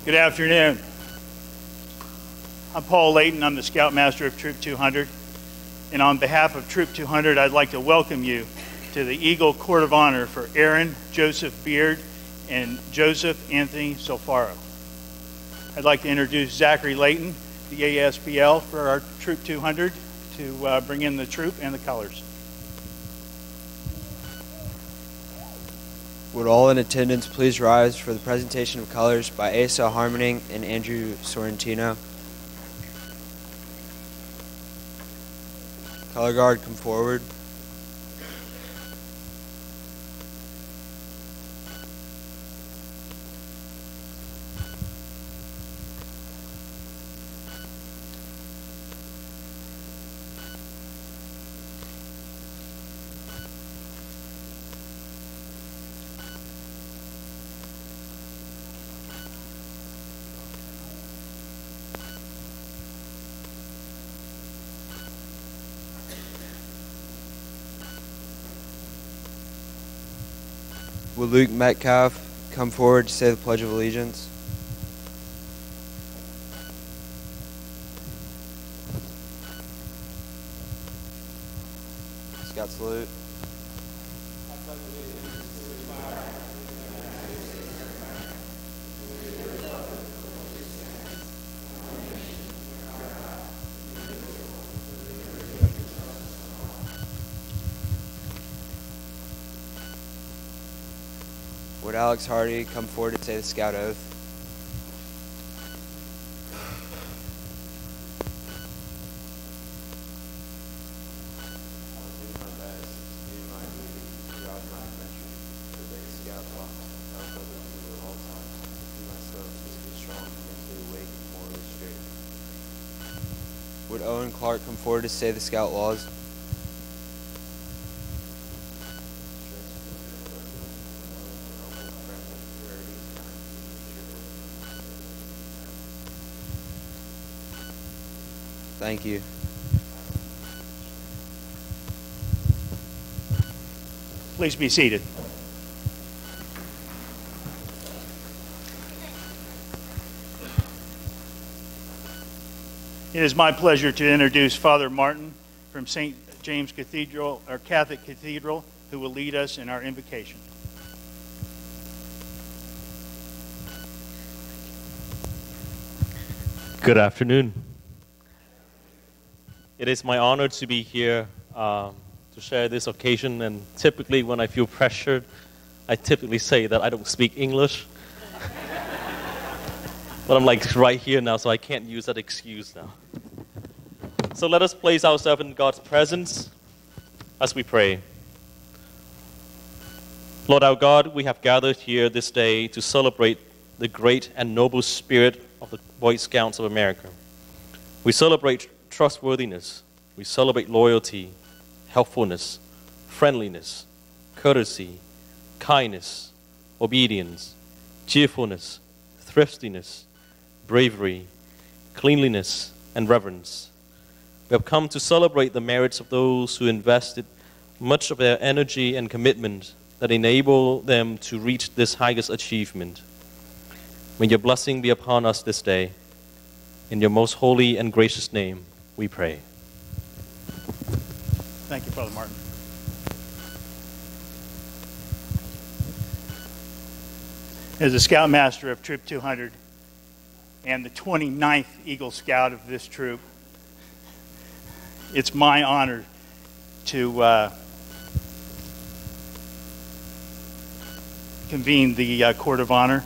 Good afternoon. I'm Paul Layton. I'm the Scoutmaster of Troop 200. And on behalf of Troop 200, I'd like to welcome you to the Eagle Court of Honor for Aaron Joseph Beaird and Joseph Anthony Sulfaro. I'd like to introduce Zachary Layton, the ASPL for our Troop 200, to bring in the troop and the colors. Would all in attendance please rise for the presentation of colors by Asa Harmoning and Andrew Sorrentino. Color guard, come forward. Will Luke Metcalf come forward to say the Pledge of Allegiance? Scout salute. Would Alex Hardy come forward to say the Scout Oath? Would Owen Clark come forward to say the Scout Laws? Thank you. Please be seated. It is my pleasure to introduce Father Martin from St. James Cathedral, or Catholic Cathedral, who will lead us in our invocation. Good afternoon. It is my honor to be here to share this occasion, and typically when I feel pressured, I typically say that I don't speak English. But I'm like right here now, so I can't use that excuse now. So let us place ourselves in God's presence as we pray. Lord our God, we have gathered here this day to celebrate the great and noble spirit of the Boy Scouts of America. We celebrate trustworthiness, we celebrate loyalty, helpfulness, friendliness, courtesy, kindness, obedience, cheerfulness, thriftiness, bravery, cleanliness, and reverence. We have come to celebrate the merits of those who invested much of their energy and commitment that enable them to reach this highest achievement. May your blessing be upon us this day. In your most holy and gracious name, we pray. Thank you, Father Martin. As the Scoutmaster of Troop 200 and the 29th Eagle Scout of this troop, it's my honor to convene the Court of Honor.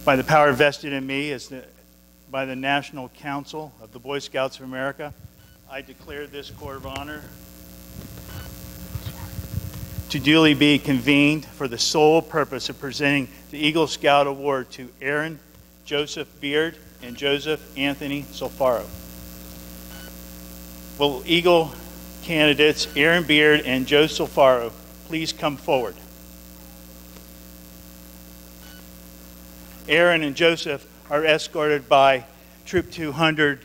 By the power vested in me by the National Council of the Boy Scouts of America, I declare this Court of Honor to duly be convened for the sole purpose of presenting the Eagle Scout Award to Aaron Joseph Beaird and Joseph Anthony Sulfaro. Will Eagle candidates Aaron Beaird and Joe Sulfaro please come forward? Aaron and Joseph are escorted by Troop 200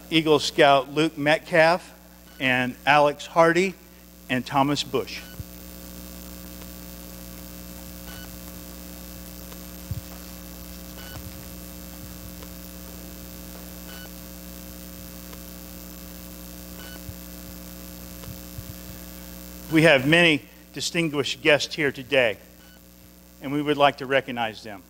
Eagle Scout Luke Metcalf and Alex Hardy and Thomas Bush. We have many distinguished guests here today, and we would like to recognize them.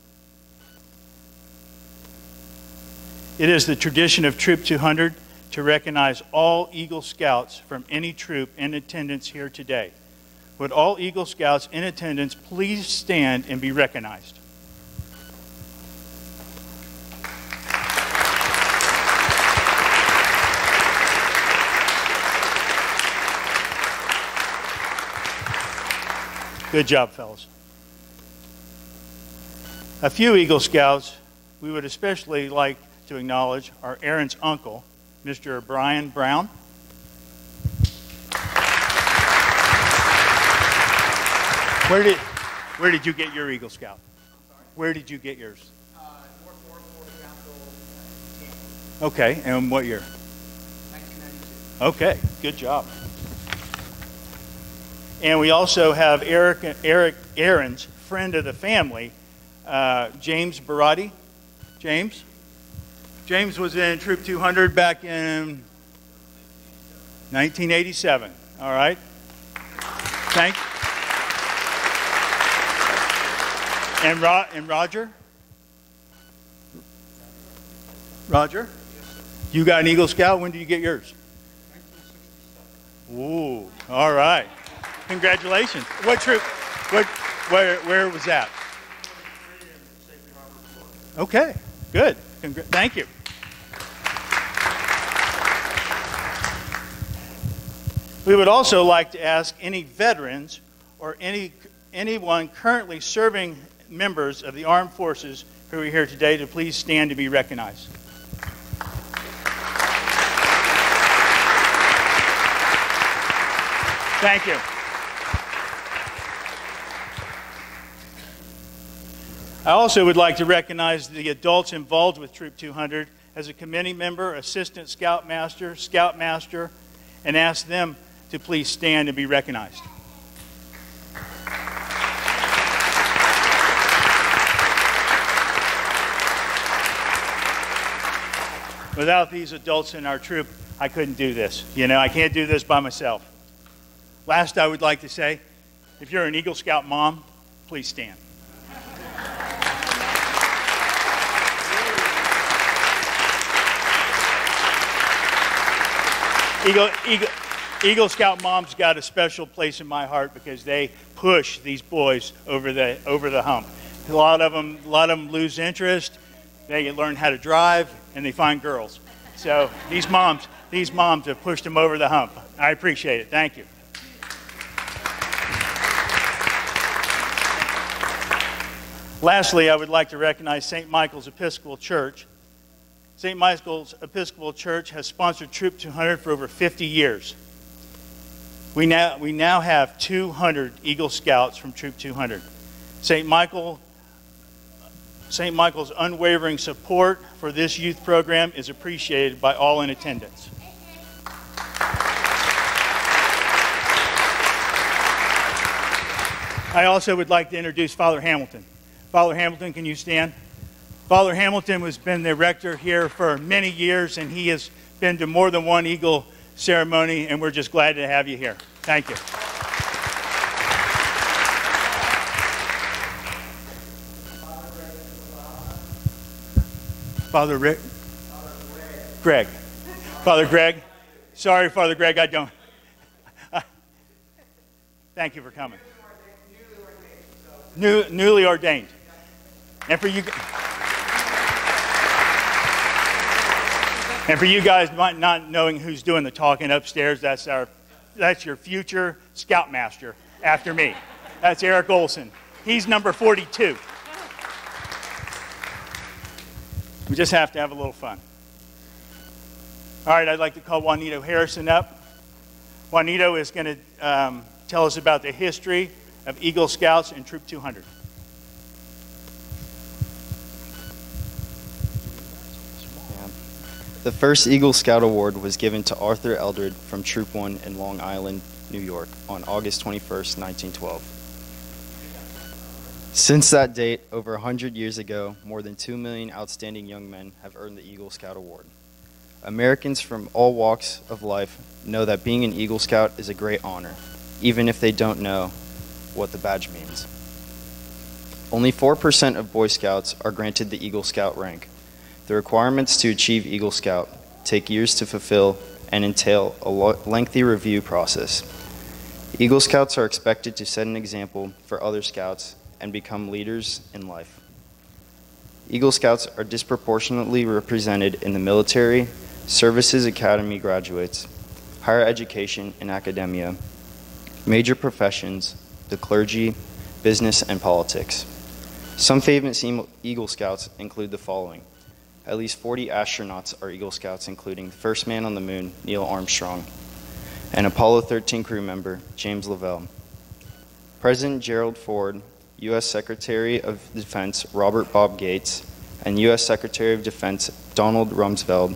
It is the tradition of Troop 200 to recognize all Eagle Scouts from any troop in attendance here today. Would all Eagle Scouts in attendance please stand and be recognized? Good job, fellas. A few Eagle Scouts we would especially like to acknowledge are Aaron's uncle, Mr. Brian Brown. Where did you get your Eagle Scout? Where did you get yours? Okay, and what year? 1992. Okay, good job. And we also have Aaron's friend of the family, James Barotti. James was in Troop 200 back in 1987. All right. Thank you. And Roger? Roger? You got an Eagle Scout? When did you get yours? 1967. Ooh, all right. Congratulations. What troop? Where was that? Okay, good. Thank you. We would also like to ask any veterans or anyone currently serving members of the armed forces who are here today to please stand to be recognized. Thank you. I also would like to recognize the adults involved with Troop 200 as a committee member, assistant scoutmaster, and ask them to please stand and be recognized. Without these adults in our troop, I couldn't do this. You know, I can't do this by myself. Last, I would like to say, if you're an Eagle Scout mom, please stand. Eagle Scout moms got a special place in my heart because they push these boys over the hump. A lot of them lose interest. They learn how to drive, and they find girls. So these moms have pushed them over the hump. I appreciate it. Thank you. Lastly, I would like to recognize St. Michael's Episcopal Church. St. Michael's Episcopal Church has sponsored Troop 200 for over 50 years. We now have 200 Eagle Scouts from Troop 200. St. Michael's unwavering support for this youth program is appreciated by all in attendance. I also would like to introduce Father Hamilton. Father Hamilton, can you stand? Father Hamilton has been the rector here for many years, and he has been to more than one Eagle ceremony, and we're just glad to have you here. Thank you. Father Rick? Greg. Father Greg? Sorry, Father Greg, I don't. Thank you for coming. Newly ordained. And for you guys not knowing who's doing the talking upstairs, that's your future scoutmaster after me. That's Eric Olson. He's number 42. We just have to have a little fun. All right, I'd like to call Juanito Harrison up. Juanito is going to tell us about the history of Eagle Scouts and Troop 200. The first Eagle Scout Award was given to Arthur Eldred from Troop 1 in Long Island, New York, on August 21st, 1912. Since that date, over 100 years ago, more than 2 million outstanding young men have earned the Eagle Scout Award. Americans from all walks of life know that being an Eagle Scout is a great honor. even if they don't know what the badge means. Only 4% of Boy Scouts are granted the Eagle Scout rank. The requirements to achieve Eagle Scout take years to fulfill and entail a lengthy review process. Eagle Scouts are expected to set an example for other Scouts and become leaders in life. Eagle Scouts are disproportionately represented in the military, services academy graduates, higher education and academia, major professions, the clergy, business, and politics. Some famous Eagle Scouts include the following. At least 40 astronauts are Eagle Scouts, including the first man on the moon, Neil Armstrong, and Apollo 13 crew member, James Lovell. President Gerald Ford, U.S. Secretary of Defense, Robert Bob Gates, and U.S. Secretary of Defense, Donald Rumsfeld,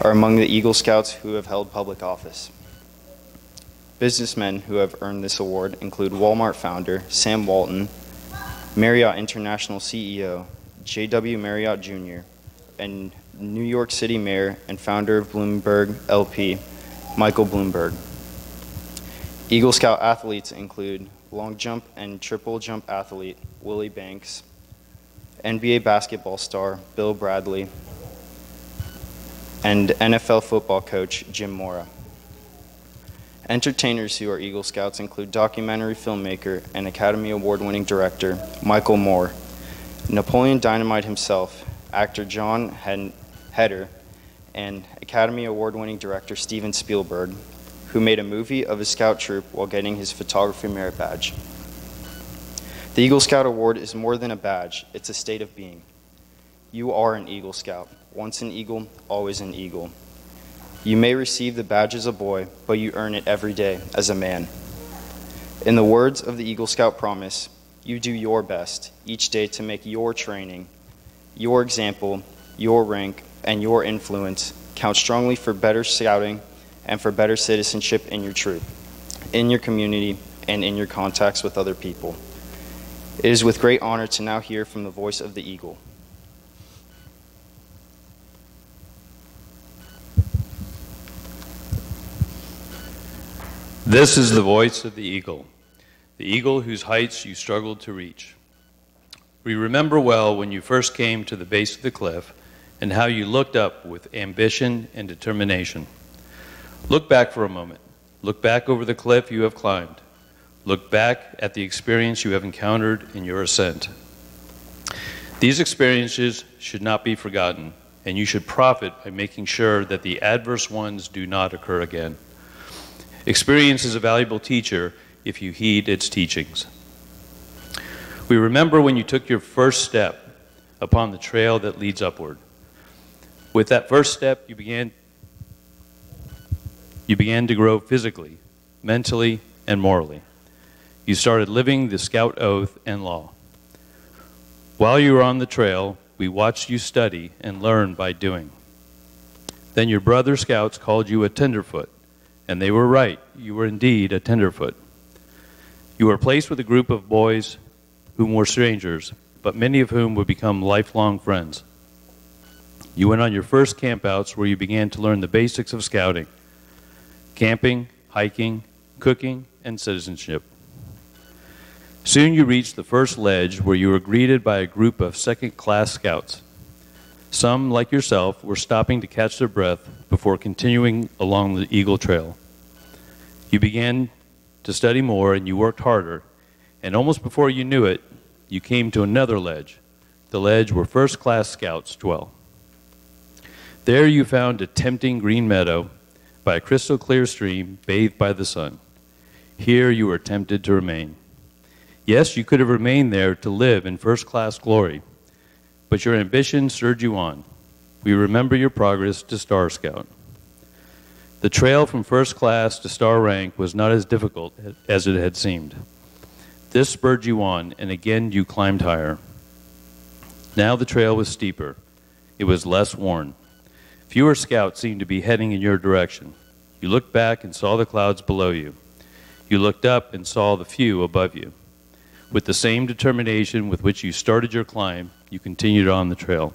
are among the Eagle Scouts who have held public office. Businessmen who have earned this award include Walmart founder, Sam Walton, Marriott International CEO, J.W. Marriott Jr., and New York City Mayor and founder of Bloomberg LP, Michael Bloomberg. Eagle Scout athletes include long jump and triple jump athlete Willie Banks, NBA basketball star Bill Bradley, and NFL football coach Jim Mora. Entertainers who are Eagle Scouts include documentary filmmaker and Academy Award-winning director Michael Moore, Napoleon Dynamite himself, actor John Heder, and Academy Award-winning director Steven Spielberg, who made a movie of his scout troop while getting his photography merit badge. The Eagle Scout Award is more than a badge, it's a state of being. You are an Eagle Scout. Once an Eagle, always an Eagle. You may receive the badge as a boy, but you earn it every day as a man. In the words of the Eagle Scout promise, you do your best each day to make your training, your example, your rank, and your influence count strongly for better scouting and for better citizenship in your troop, in your community, and in your contacts with other people. It is with great honor to now hear from the voice of the Eagle. This is the voice of the eagle whose heights you struggled to reach. We remember well when you first came to the base of the cliff and how you looked up with ambition and determination. Look back for a moment. Look back over the cliff you have climbed. Look back at the experience you have encountered in your ascent. These experiences should not be forgotten, and you should profit by making sure that the adverse ones do not occur again. Experience is a valuable teacher if you heed its teachings. We remember when you took your first step upon the trail that leads upward. With that first step, you began to grow physically, mentally, and morally. You started living the Scout oath and law. While you were on the trail, we watched you study and learn by doing. Then your brother Scouts called you a tenderfoot. And they were right. You were indeed a tenderfoot. You were placed with a group of boys whom were strangers, but many of whom would become lifelong friends. You went on your first campouts where you began to learn the basics of scouting: camping, hiking, cooking, and citizenship. Soon you reached the first ledge where you were greeted by a group of second-class scouts. Some, like yourself, were stopping to catch their breath before continuing along the Eagle Trail. You began to study more and you worked harder, and almost before you knew it, you came to another ledge, the ledge where first-class scouts dwell. There you found a tempting green meadow by a crystal-clear stream bathed by the sun. Here you were tempted to remain. Yes, you could have remained there to live in first-class glory, but your ambition stirred you on. We remember your progress to Star Scout. The trail from first class to star rank was not as difficult as it had seemed. This spurred you on, and again you climbed higher. Now the trail was steeper. It was less worn. Fewer scouts seemed to be heading in your direction. You looked back and saw the clouds below you. You looked up and saw the few above you. With the same determination with which you started your climb, you continued on the trail.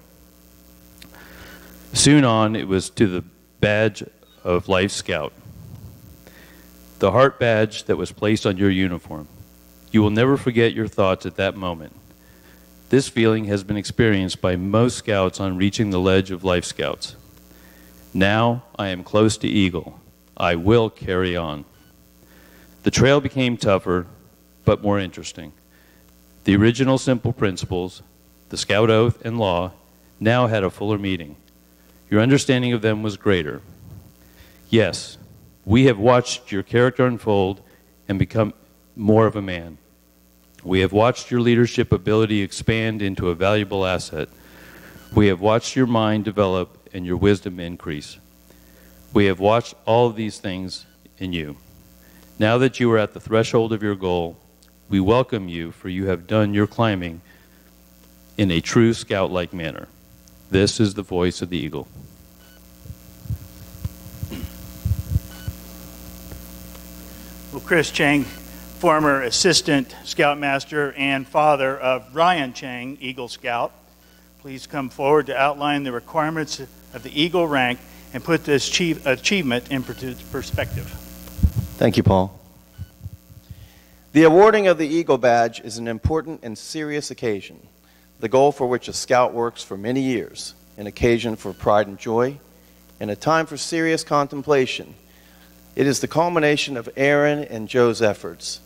Soon on, it was to the badge of Life Scout. the heart badge that was placed on your uniform. You will never forget your thoughts at that moment. This feeling has been experienced by most scouts on reaching the ledge of Life Scouts. Now I am close to Eagle. I will carry on. The trail became tougher, but more interesting. The original simple principles, the Scout Oath and Law, now had a fuller meaning. Your understanding of them was greater. Yes, we have watched your character unfold and become more of a man. We have watched your leadership ability expand into a valuable asset. We have watched your mind develop and your wisdom increase. We have watched all of these things in you. Now that you are at the threshold of your goal, we welcome you, for you have done your climbing in a true scout-like manner. This is the voice of the Eagle. Well, Chris Chang, former assistant scoutmaster and father of Ryan Chang, Eagle Scout, please come forward to outline the requirements of the Eagle rank and put this achievement in perspective. Thank you, Paul. The awarding of the Eagle Badge is an important and serious occasion, the goal for which a scout works for many years, an occasion for pride and joy, and a time for serious contemplation. It is the culmination of Aaron and Joe's efforts.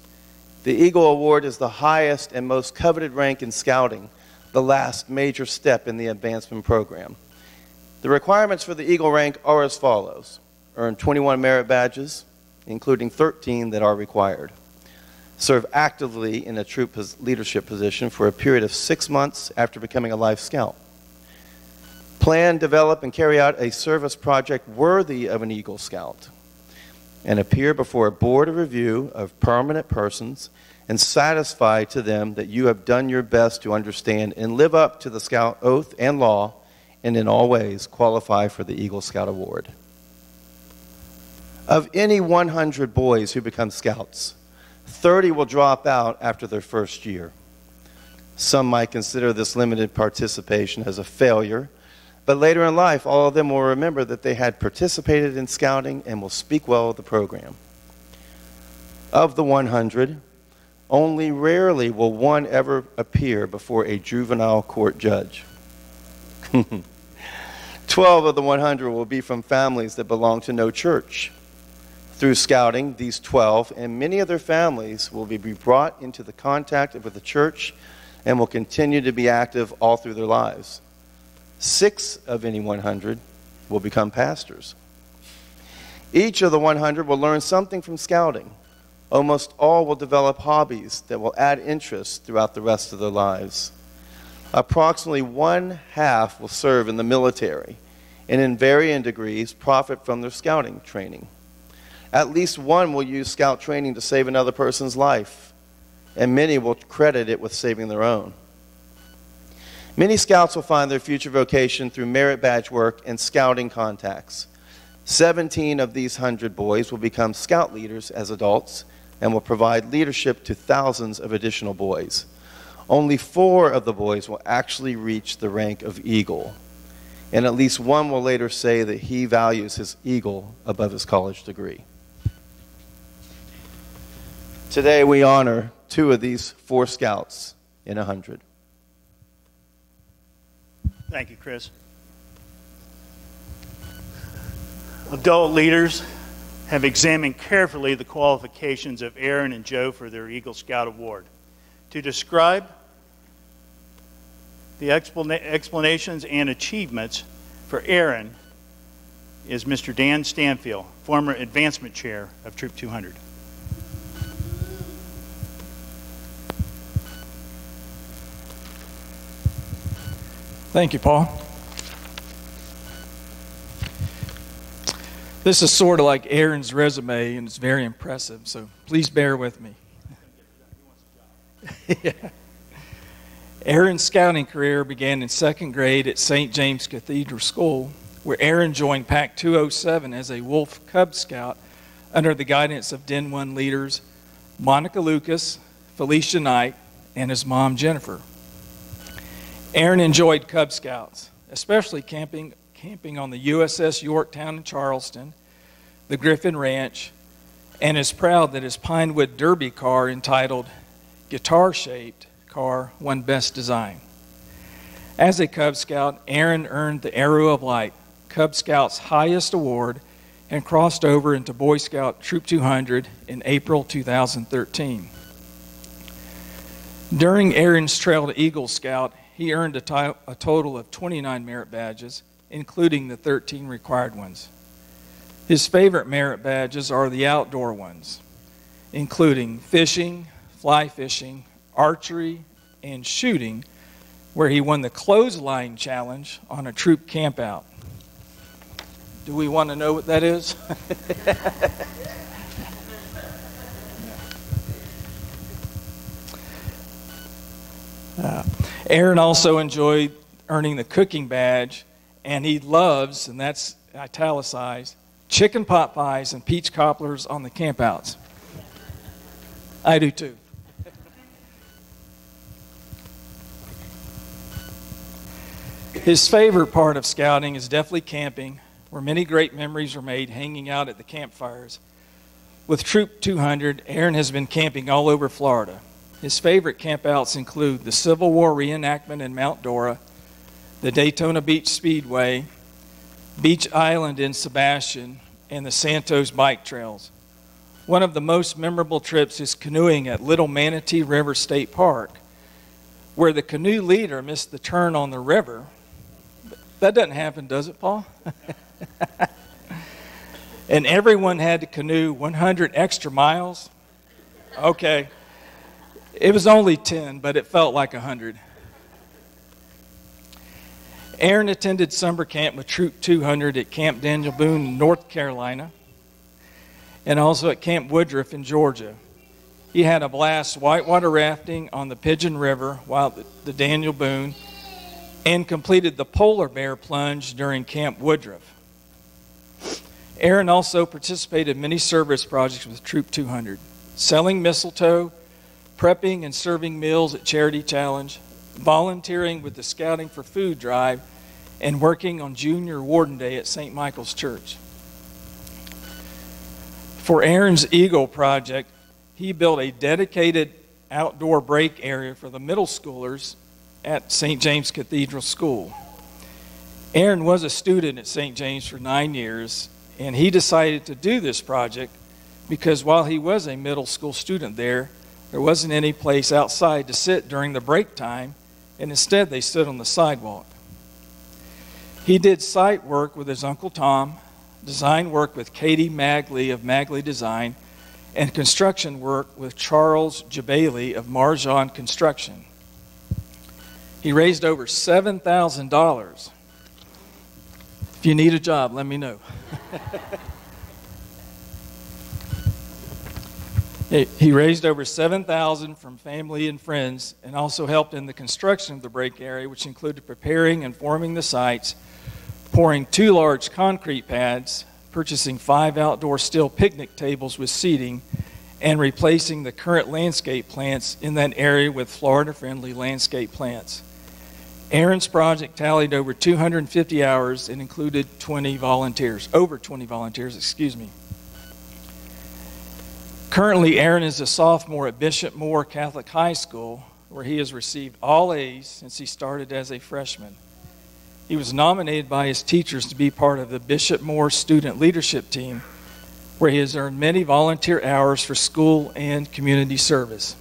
The Eagle Award is the highest and most coveted rank in scouting, the last major step in the advancement program. The requirements for the Eagle rank are as follows: earn 21 merit badges, including 13 that are required. Serve actively in a troop leadership position for a period of 6 months after becoming a Life Scout. Plan, develop, and carry out a service project worthy of an Eagle Scout. And appear before a board of review of permanent persons and satisfy to them that you have done your best to understand and live up to the Scout Oath and Law, and in all ways qualify for the Eagle Scout Award. Of any 100 boys who become Scouts, 30 will drop out after their first year. Some might consider this limited participation as a failure, but later in life, all of them will remember that they had participated in scouting and will speak well of the program. Of the 100, only rarely will one ever appear before a juvenile court judge. 12 of the 100 will be from families that belong to no church. Through scouting, these 12 and many of their families will be brought into the contact with the church and will continue to be active all through their lives. 6 of any 100 will become pastors. Each of the 100 will learn something from scouting. Almost all will develop hobbies that will add interest throughout the rest of their lives. Approximately 1/2 will serve in the military and in varying degrees profit from their scouting training. At least one will use scout training to save another person's life, and many will credit it with saving their own. Many scouts will find their future vocation through merit badge work and scouting contacts. 17 of these 100 boys will become scout leaders as adults and will provide leadership to thousands of additional boys. Only 4 of the boys will actually reach the rank of Eagle, and at least one will later say that he values his Eagle above his college degree. Today we honor 2 of these 4 scouts in 100. Thank you, Chris. Adult leaders have examined carefully the qualifications of Aaron and Joe for their Eagle Scout Award. To describe the explanations and achievements for Aaron is Mr. Dan Stanfield, former advancement chair of Troop 200. Thank you, Paul. This is sort of like Aaron's resume, and it's very impressive, so please bear with me. Yeah. Aaron's scouting career began in 2nd grade at St. James Cathedral School, where Aaron joined Pack 207 as a Wolf Cub Scout under the guidance of Den 1 leaders Monica Lucas, Felicia Knight, and his mom, Jennifer. Aaron enjoyed Cub Scouts, especially camping on the USS Yorktown in Charleston, the Griffin Ranch, and is proud that his Pinewood Derby car entitled Guitar-Shaped Car won Best Design. As a Cub Scout, Aaron earned the Arrow of Light, Cub Scouts' highest award, and crossed over into Boy Scout Troop 200 in April 2013. During Aaron's trail to Eagle Scout, he earned a total of 29 merit badges, including the 13 required ones. His favorite merit badges are the outdoor ones, including fishing, fly fishing, archery, and shooting, where he won the clothesline challenge on a troop campout. Do we want to know what that is? Aaron also enjoyed earning the cooking badge, and he loves, and that's italicized, chicken pot pies and peach cobblers on the campouts. I do too. His favorite part of scouting is definitely camping, where many great memories are made hanging out at the campfires. With Troop 200, Aaron has been camping all over Florida. His favorite campouts include the Civil War reenactment in Mount Dora, the Daytona Beach Speedway, Beach Island in Sebastian, and the Santos bike trails. One of the most memorable trips is canoeing at Little Manatee River State Park, where the canoe leader missed the turn on the river. That doesn't happen, does it, Paul? And everyone had to canoe 100 extra miles. Okay. It was only 10, but it felt like 100. Aaron attended summer camp with Troop 200 at Camp Daniel Boone, North Carolina, and also at Camp Woodruff in Georgia. He had a blast whitewater rafting on the Pigeon River while at the Daniel Boone, and completed the polar bear plunge during Camp Woodruff. Aaron also participated in many service projects with Troop 200, selling mistletoe, prepping and serving meals at Charity Challenge, volunteering with the Scouting for Food drive, and working on Junior Warden Day at St. Michael's Church. For Aaron's Eagle project, he built a dedicated outdoor break area for the middle schoolers at St. James Cathedral School. Aaron was a student at St. James for 9 years, and he decided to do this project because while he was a middle school student there wasn't any place outside to sit during the break time, and instead they stood on the sidewalk. He did site work with his Uncle Tom, design work with Katie Magley of Magley Design, and construction work with Charles Jabali of Marjan Construction. He raised over $7,000. If you need a job, let me know. He raised over $7,000 from family and friends, and also helped in the construction of the break area, which included preparing and forming the sites, pouring 2 large concrete pads, purchasing 5 outdoor steel picnic tables with seating, and replacing the current landscape plants in that area with Florida-friendly landscape plants. Aaron's project tallied over 250 hours and included over 20 volunteers. Currently, Aaron is a sophomore at Bishop Moore Catholic High School, where he has received all A's since he started as a freshman. He was nominated by his teachers to be part of the Bishop Moore Student Leadership Team, where he has earned many volunteer hours for school and community service.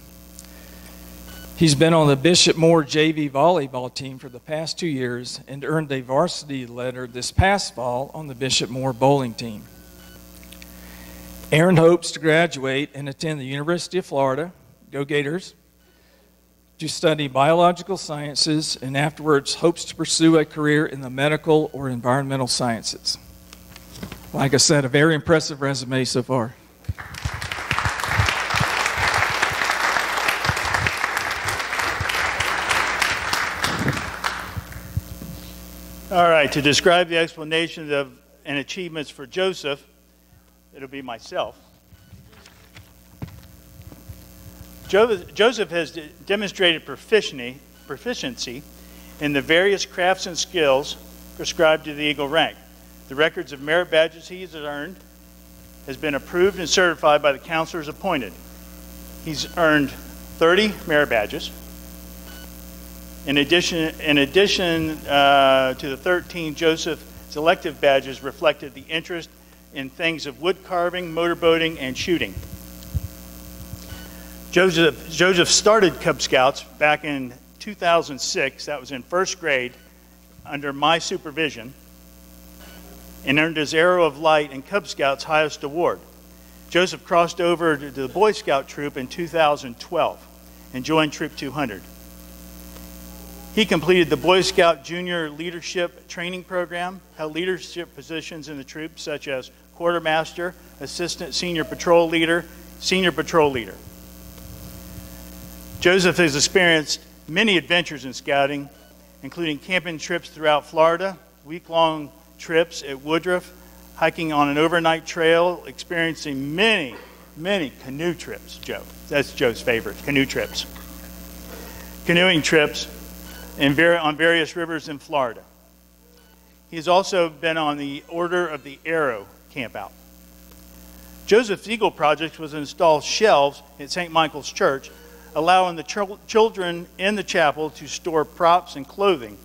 He's been on the Bishop Moore JV volleyball team for the past 2 years and earned a varsity letter this past fall on the Bishop Moore bowling team. Aaron hopes to graduate and attend the University of Florida, go Gators, to study biological sciences, and afterwards hopes to pursue a career in the medical or environmental sciences. Like I said, a very impressive resume so far. All right, to describe the explanations of and achievements for Joseph, it'll be myself. Joseph has demonstrated proficiency in the various crafts and skills prescribed to the Eagle rank. The records of merit badges he has earned has been approved and certified by the counselors appointed. He's earned 30 merit badges. In addition to the 13, Joseph's elective badges reflected the interest in things of wood carving, motorboating, and shooting. Joseph started Cub Scouts back in 2006. That was in first grade under my supervision, and earned his Arrow of Light and Cub Scouts highest award. Joseph crossed over to the Boy Scout troop in 2012 and joined Troop 200. He completed the Boy Scout Junior Leadership Training Program, held leadership positions in the troop such as Quartermaster, Assistant Senior Patrol Leader, Senior Patrol Leader. Joseph has experienced many adventures in scouting, including camping trips throughout Florida, week-long trips at Woodruff, hiking on an overnight trail, experiencing many canoe trips, Joe. That's Joe's favorite, canoe trips. Canoeing trips on various rivers in Florida. He's also been on the Order of the Arrow campout. Joseph's Eagle project was to install shelves at St. Michael's Church, allowing the children in the chapel to store props and clothing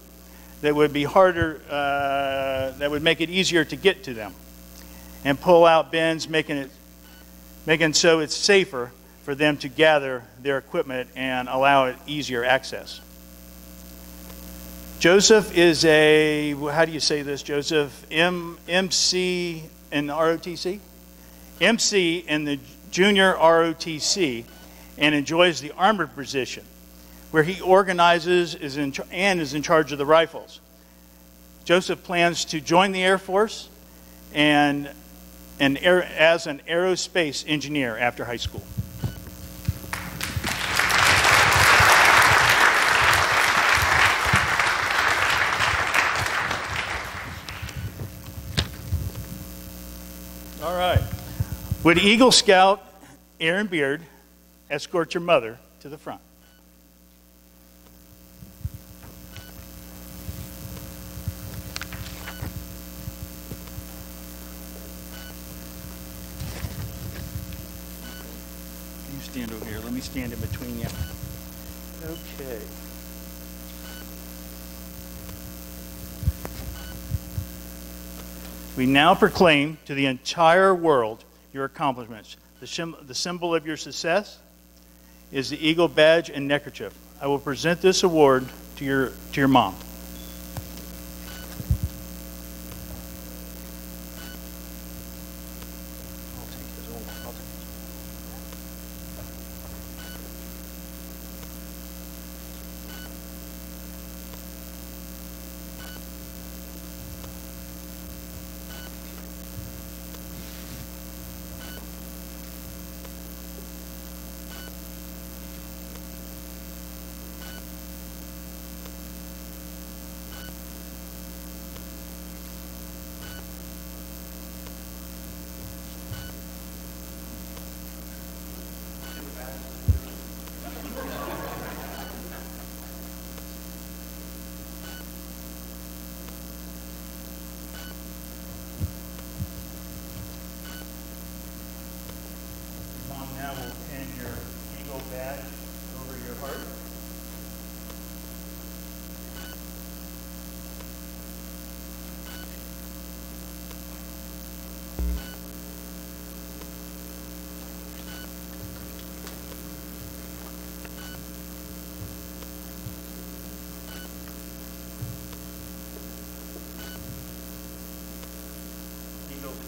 that would be harder, that would make it easier to get to them, and pull out bins, making so it's safer for them to gather their equipment and allow it easier access. Joseph is a, how do you say this, Joseph? MC in the ROTC? MC in the Junior ROTC, and enjoys the armored position, where he organizes and is in charge of the rifles. Joseph plans to join the Air Force as an aerospace engineer after high school. All right. Would Eagle Scout Aaron Beaird escort your mother to the front? You stand over here. Let me stand in between you. Okay. We now proclaim to the entire world your accomplishments. The symbol of your success is the Eagle badge and neckerchief. I will present this award to your mom.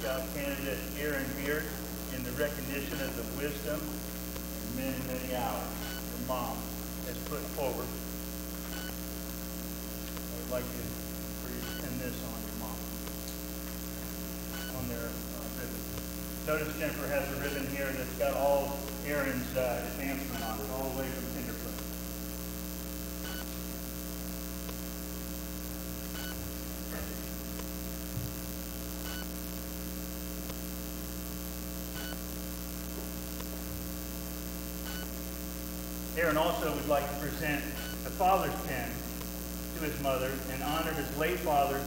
Scout candidate Aaron Beaird in the recognition of the wisdom and many hours your mom has put forward. I would like for you to pin this on your mom, on their ribbon. Notice Jennifer has a ribbon here that's got all Aaron's advancement on it, all the way from Tenderfoot. Aaron also would like to present the father's pen to his mother in honor of his late father,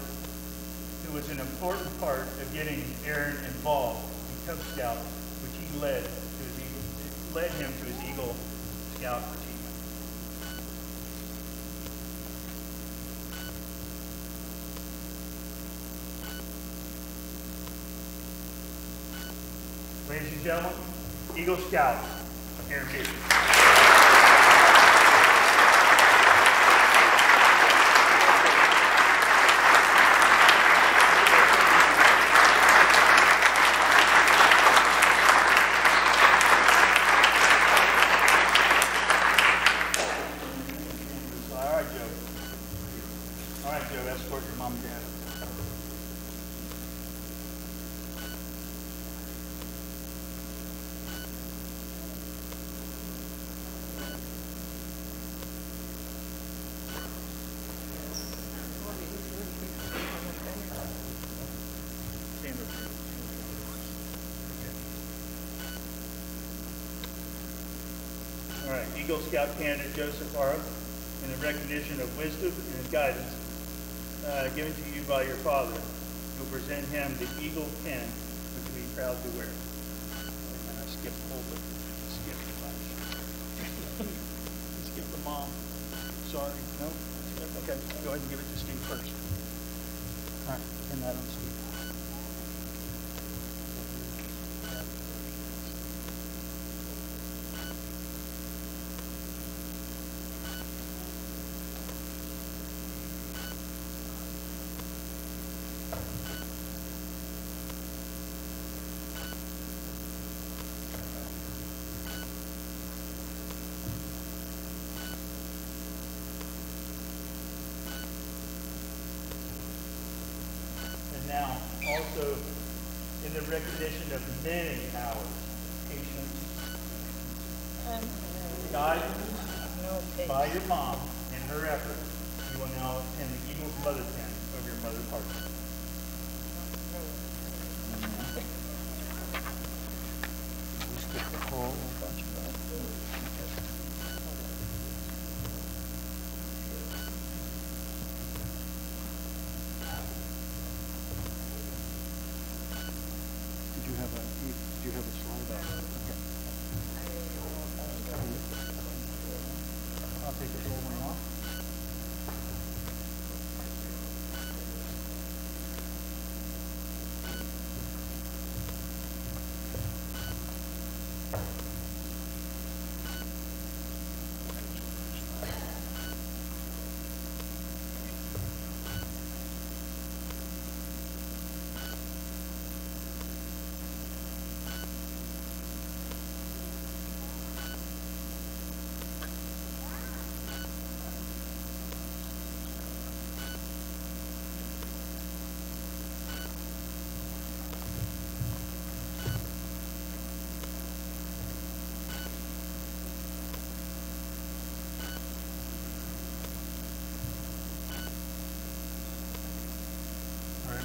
who was an important part of getting Aaron involved in Cub Scout, which he led him to his Eagle Scout achievement. Ladies and gentlemen, Eagle Scout, Aaron Beaird. Escort your mom and dad. Stand up here. All right, Eagle Scout candidate Joseph Sulfaro, in the recognition of wisdom and guidance given to you by your father, who present him the Eagle pin, which you'll be proud to wear. And I skipped over. Skip the flash. Skip the mom. Sorry. No? Okay. Go ahead and give it to Steve first. All right. Pin that on Steve. Now, also in the recognition of many hours, patience, guidance by your mom and her effort, you will now attend the Eagle's Mother Pin over your mother's heart. Did you have a slide out? Okay. I'll take the whole one off.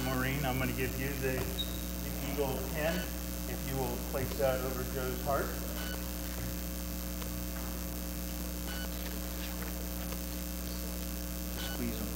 Maureen, I'm going to give you the Eagle pin. If you will place that over Joe's heart. Squeeze them.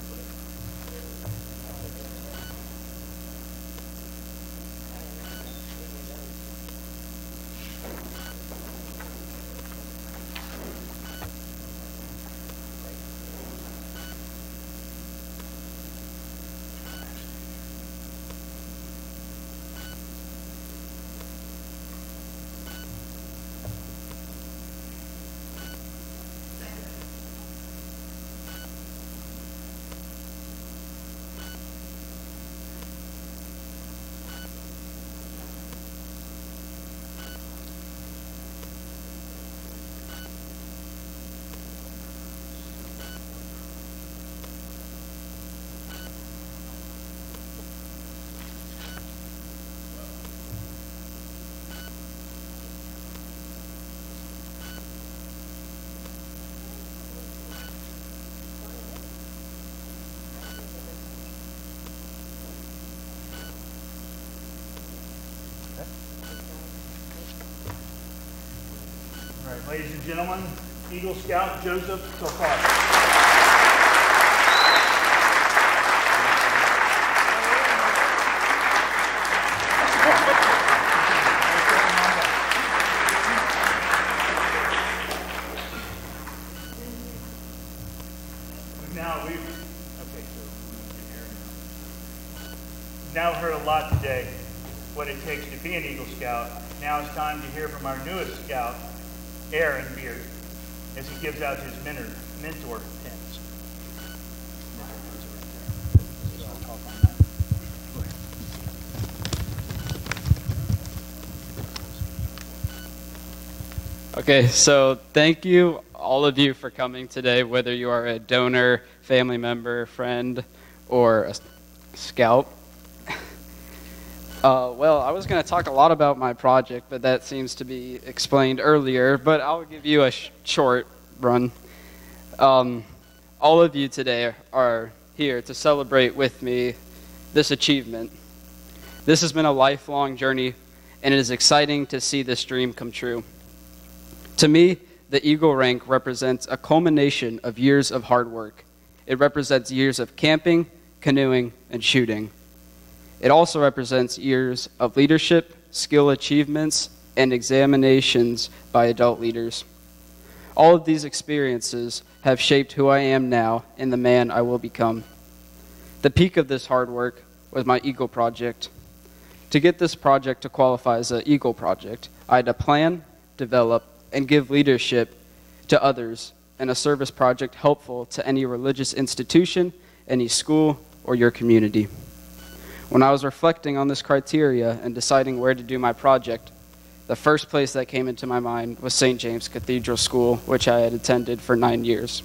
All right, ladies and gentlemen, Eagle Scout Joseph Sulfaro. Now heard a lot today what it takes to be an Eagle Scout. Now it's time to hear from our newest scout, Aaron Beaird, as he gives out his mentor pins. Okay, so thank you, all of you, for coming today, whether you are a donor, family member, friend, or a scout. Well, I was going to talk a lot about my project, but that seems to be explained earlier, but I'll give you a short run. All of you today are here to celebrate with me this achievement. This has been a lifelong journey, and it is exciting to see this dream come true. To me, the Eagle rank represents a culmination of years of hard work. It represents years of camping, canoeing, and shooting. It also represents years of leadership, skill achievements, and examinations by adult leaders. All of these experiences have shaped who I am now and the man I will become. The peak of this hard work was my Eagle project. To get this project to qualify as an Eagle project, I had to plan, develop, and give leadership to others in a service project helpful to any religious institution, any school, or your community. When I was reflecting on this criteria and deciding where to do my project, the first place that came into my mind was St. James Cathedral School, which I had attended for 9 years.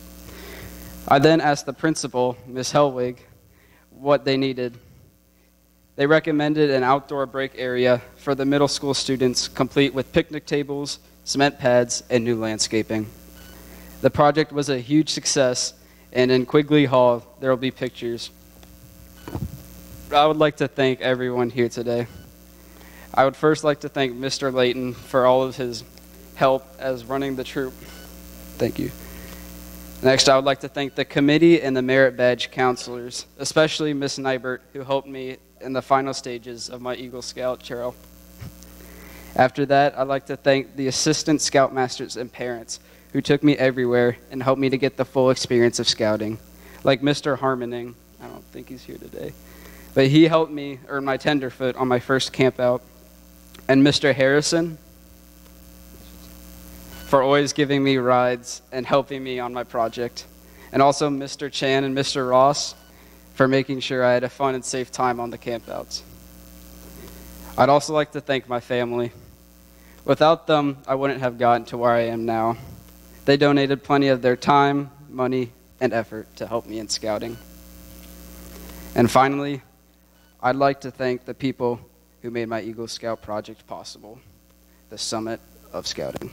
I then asked the principal, Ms. Helwig, what they needed. They recommended an outdoor break area for the middle school students, complete with picnic tables, cement pads, and new landscaping. The project was a huge success, and in Quigley Hall, there will be pictures. I would like to thank everyone here today. I would first like to thank Mr. Layton for all of his help as running the troop. Thank you. Next, I would like to thank the committee and the merit badge counselors, especially Ms. Nybert, who helped me in the final stages of my Eagle Scout trail. After that, I'd like to thank the assistant scoutmasters and parents who took me everywhere and helped me to get the full experience of scouting, like Mr. Harmoning. I don't think he's here today, but he helped me earn my tenderfoot on my first camp out, and Mr. Harrison for always giving me rides and helping me on my project, and also Mr. Chan and Mr. Ross for making sure I had a fun and safe time on the campouts. I'd also like to thank my family. Without them, I wouldn't have gotten to where I am now. They donated plenty of their time, money, and effort to help me in scouting. And finally, I'd like to thank the people who made my Eagle Scout project possible, the Summit of Scouting.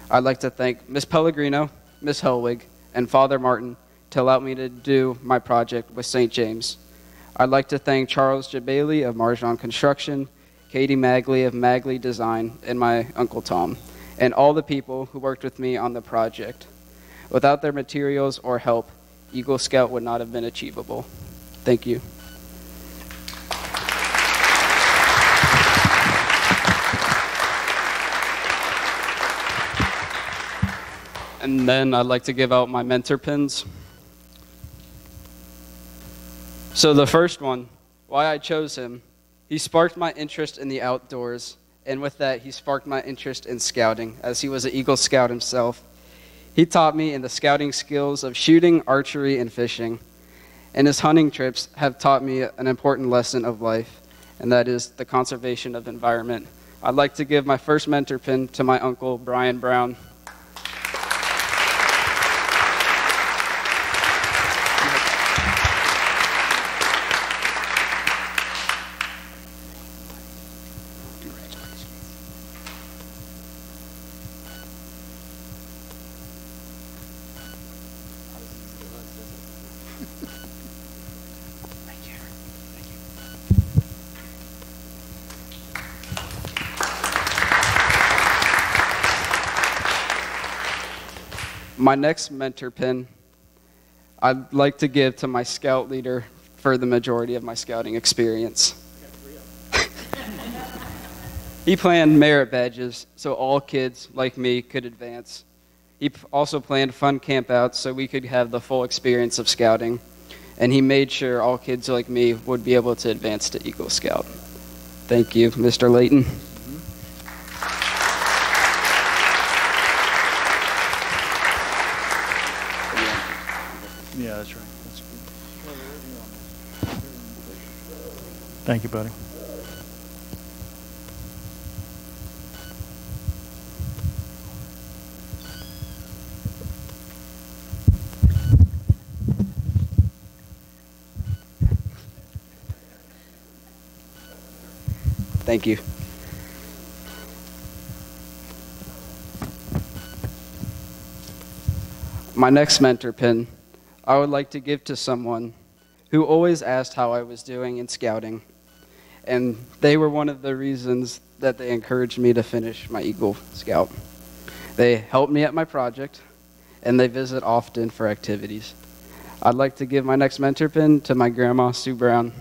I'd like to thank Ms. Pellegrino, Ms. Helwig, and Father Martin to allow me to do my project with St. James. I'd like to thank Charles Jabali of Marjan Construction, Katie Magley of Magley Design, and my Uncle Tom, and all the people who worked with me on the project. Without their materials or help, Eagle Scout would not have been achievable. Thank you. And then I'd like to give out my mentor pins. So the first one, why I chose him, he sparked my interest in the outdoors, and with that, he sparked my interest in scouting, as he was an Eagle Scout himself. He taught me in the scouting skills of shooting, archery, and fishing. And his hunting trips have taught me an important lesson of life, and that is the conservation of environment. I'd like to give my first mentor pin to my uncle, Brian Brown. My next mentor pin, I'd like to give to my scout leader for the majority of my scouting experience. He planned merit badges so all kids like me could advance. He also planned fun campouts so we could have the full experience of scouting. and he made sure all kids like me would be able to advance to Eagle Scout. Thank you, Mr. Layton. Yeah, that's right. That's good. Thank you, buddy. Thank you. My next mentor pin, I would like to give to someone who always asked how I was doing in scouting, and they were one of the reasons that they encouraged me to finish my Eagle Scout. They helped me at my project, and they visit often for activities. I'd like to give my next mentor pin to my grandma, Sue Brown.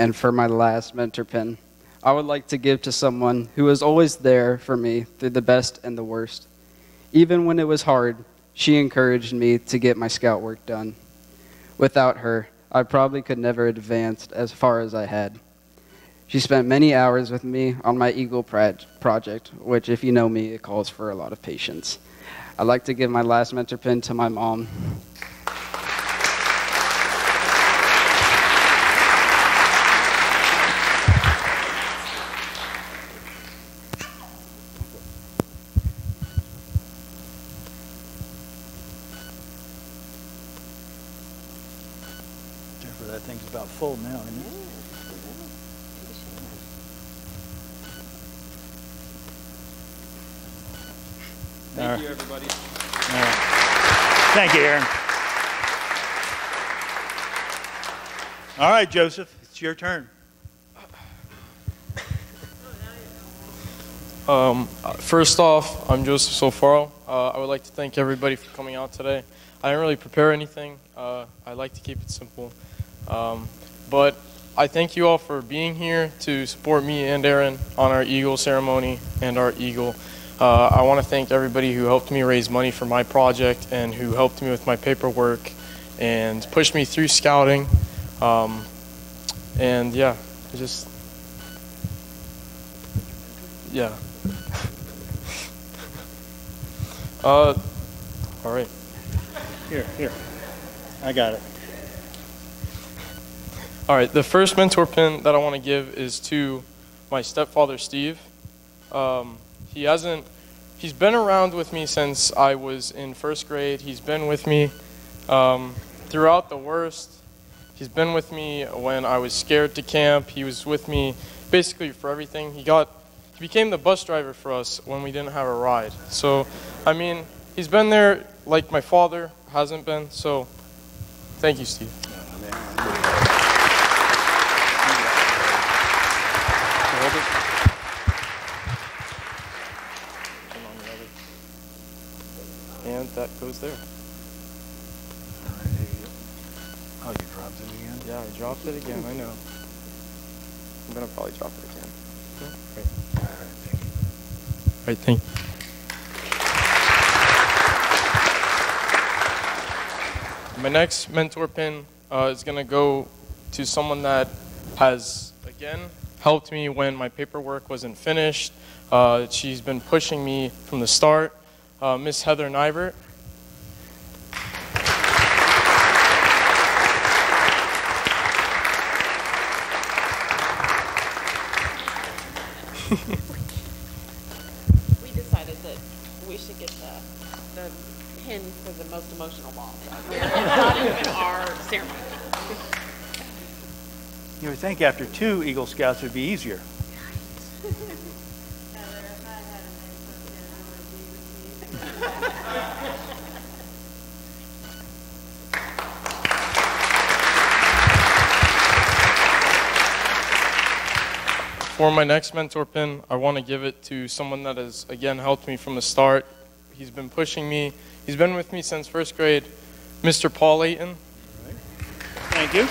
And for my last mentor pin, I would like to give to someone who was always there for me through the best and the worst. Even when it was hard, she encouraged me to get my scout work done. Without her, I probably could never advance as far as I had. She spent many hours with me on my Eagle project, which, if you know me, it calls for a lot of patience. I'd like to give my last mentor pin to my mom. That thing's about full now, isn't it? Thank you, everybody. Thank you, Aaron. All right, Joseph, it's your turn. First off, I'm Joseph Sulfaro. I would like to thank everybody for coming out today. I didn't really prepare anything. I like to keep it simple. But I thank you all for being here to support me and Aaron on our Eagle ceremony and our Eagle. I want to thank everybody who helped me raise money for my project and who helped me with my paperwork and pushed me through scouting. And yeah, yeah. All right. Here. I got it. All right, the first mentor pin that I want to give is to my stepfather, Steve. He's been around with me since I was in first grade. He's been with me throughout the worst. He's been with me when I was scared to camp. He was with me basically for everything. He became the bus driver for us when we didn't have a ride. So, I mean, he's been there like my father hasn't been. So, thank you, Steve. And that goes there. Oh, you dropped it again? Yeah, I dropped it again, I know. I'm going to probably drop it again. Okay. All right, thank you. Thank you. My next mentor pin is going to go to someone that has, again, helped me when my paperwork wasn't finished. She's been pushing me from the start. Miss Heather Nybert. We decided that we should get the pin for the most emotional ball. It's not even our ceremony. You would think after 2 Eagle Scouts it would be easier. For my next mentor pin, I want to give it to someone that has, again, helped me from the start. He's been pushing me. He's been with me since first grade, Mr. Paul Layton. Thank you.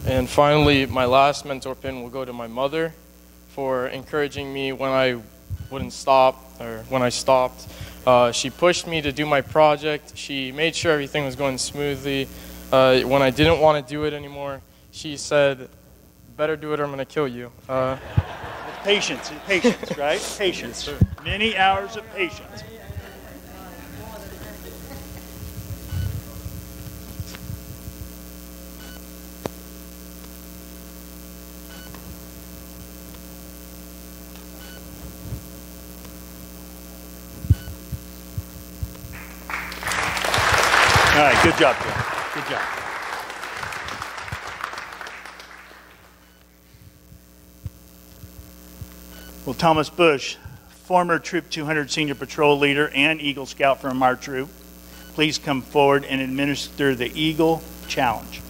And finally, my last mentor pin will go to my mother for encouraging me when I wouldn't stop, or when I stopped. She pushed me to do my project. She made sure everything was going smoothly. When I didn't want to do it anymore, she said, better do it or I'm going to kill you. Patience, right? Patience. Yes, Many hours of patience. All right, good job, Joe. Good job. Well, Thomas Bush, former Troop 200 Senior Patrol Leader and Eagle Scout from our troop, please come forward and administer the Eagle Challenge.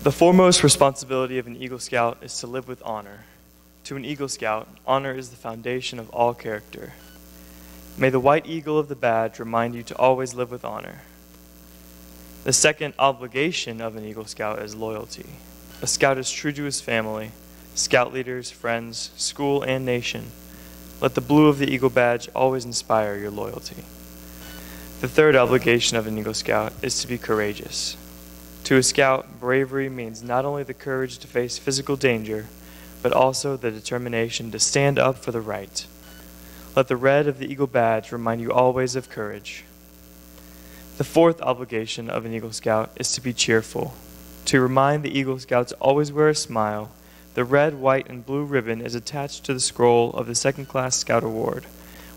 The foremost responsibility of an Eagle Scout is to live with honor. To an Eagle Scout, honor is the foundation of all character. May the white eagle of the badge remind you to always live with honor. The second obligation of an Eagle Scout is loyalty. A Scout is true to his family, Scout leaders, friends, school, and nation. Let the blue of the Eagle badge always inspire your loyalty. The third obligation of an Eagle Scout is to be courageous. To a Scout, bravery means not only the courage to face physical danger, but also the determination to stand up for the right. Let the red of the Eagle badge remind you always of courage. The fourth obligation of an Eagle Scout is to be cheerful. To remind the Eagle Scouts always wear a smile, the red, white, and blue ribbon is attached to the scroll of the Second Class Scout Award,